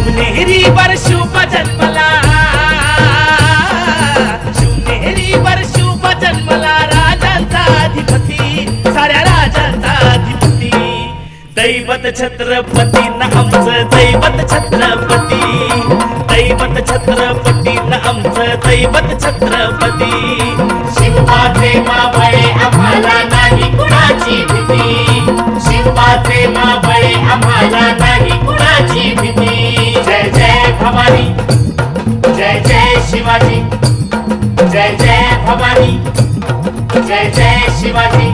शिवनेरीवर शुभ जन्मला, शिवनेरीवर शुभ जन्मला राजांचा अधिपती, साऱ्या राजांचा अधिपती. दैवत छत्रपती न आमचं दैवत छत्रपती, दैवत छत्रपती न आमचं दैवत छत्रपती. शिवबाचे मावळे आम्हाला नाही कुणाची भीती, शिवबाचे मावळे आम्हाला नाही कुणाची भीती. जय जय भवानी, जय जय शिवाजी, जय जय भवानी, जय जय शिवाजी.